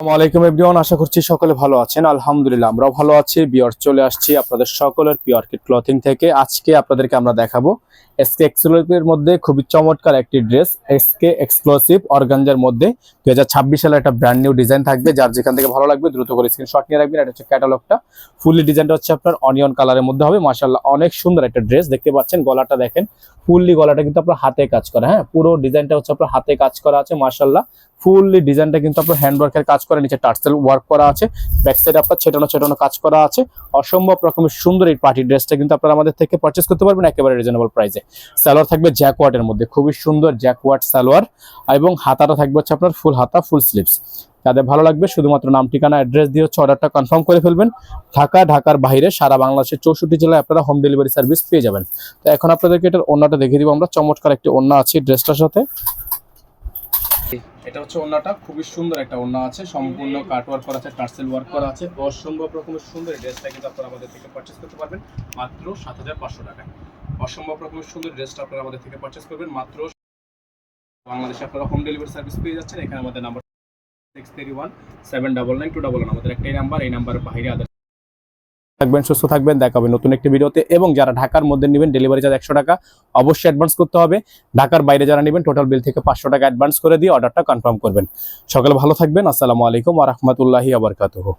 আসসালামু আলাইকুম এভরিওয়ান, আশা করছি সকলে ভালো আছেন। আলহামদুলিল্লাহ আমরাও ভালো আছি। বিয়ার চলে আসছি আপনাদের সকলের পিওর কিড ক্লথিং থেকে। আজকে আপনাদেরকে আমরা দেখাবো এসকে এক্সক্লুসিভের মধ্যে খুবই চমৎকার একটি ড্রেস, এসকে এক্সক্লুসিভ অর্গানজার মধ্যে 2026 সালে একটা ব্র্যান্ড নিউ ডিজাইন থাকবে। যার যেখান থেকে ভালো লাগবে দ্রুত করে স্ক্রিনশট নিয়ে রাখবেন। এটা হচ্ছে ক্যাটালগটা, ফুললি ডিজাইনটা হচ্ছে আপনার অনিয়ন কালারের মধ্যে হবে। মাশাআল্লাহ অনেক সুন্দর একটা ড্রেস, দেখতে পাচ্ছেন গলাটা দেখেন, ফুললি গলাটা কিন্তু আপনার হাতে কাজ করা। হ্যাঁ, পুরো ডিজাইনটা হচ্ছে আপনার হাতে কাজ করা আছে। মাশাআল্লাহ ফুললি ডিজাইনটা কিন্তু আপনার হ্যান্ড ওয়ার্কের কাজ করা, নিচে টার্সেল ওয়ার্ক করা আছে, ব্যাক সাইডে আপনার ছেটানো ছেটানো কাজ করা আছে। অসম্ভব রকমের সুন্দর এই পার্টি ড্রেসটা কিন্তু আপনারা আমাদের থেকে পারচেজ করতে পারবেন একেবারে রিজনেবল প্রাইসে। সালোয়ার থাকবে জ্যাকওয়ার্ডের মধ্যে, খুবই সুন্দর জ্যাকওয়ার্ড সালোয়ার, এবং হাতাটা থাকবে হচ্ছে আপনার ফুল হাতা, ফুল স্লিভস। যাদের ভালো লাগবে শুধুমাত্র নাম, ঠিকানা, অ্যাড্রেস দিয়ে হচ্ছে অর্ডারটা কনফার্ম করে ফেলবেন। ঢাকা, ঢাকার বাইরে সারা বাংলাদেশের 64 জেলায় আপনারা হোম ডেলিভারি সার্ভিস পেয়ে যাবেন। তো এখন আপনাদেরকে এটার ওড়নাটা দেখিয়ে দিব আমরা। চমৎকার একটি ওড়না আছে ড্রেসটার সাথে। এটা হচ্ছে ওড়নাটা, খুবই সুন্দর একটা ওড়না আছে, সম্পূর্ণ কাট ওয়ার্ক করা আছে, টার্সেল ওয়ার্ক করা আছে। অসম্ভব রকমের সুন্দর এই ড্রেসটা কিন্তু আপনারা আমাদের থেকে পারচেজ করতে পারবেন মাত্র 7500 টাকায়। অসম্ভব রকমের সুন্দর ড্রেসটা আপনারা আমাদের থেকে পারচেজ করবেন মাত্র বাংলাদেশে। আপনারা হোম ডেলিভারি সার্ভিস পেয়ে যাচ্ছেন। এখানে আমাদের নাম্বার 6317999211 আমাদের একটাই নাম্বার। এই নাম্বারের বাইরে আদার থাকবেন, সুস্থ থাকবেন, দেখাবেন নতুন একটি ভিডিওতে। এবং যারা ঢাকার মধ্যে নেবেন ডেলিভারি চার্জ 100 টাকা অবশ্যই অ্যাডভান্স করতে হবে। ঢাকার বাইরে যারা নেবেন টোটাল বিল থেকে 500 টাকা অ্যাডভান্স করে দিয়ে অর্ডারটা কনফার্ম করবেন। সকালে ভালো থাকবেন। আসসালামু আলাইকুম ওয়া রাহমাতুল্লাহি ওয়া বারাকাতুহু।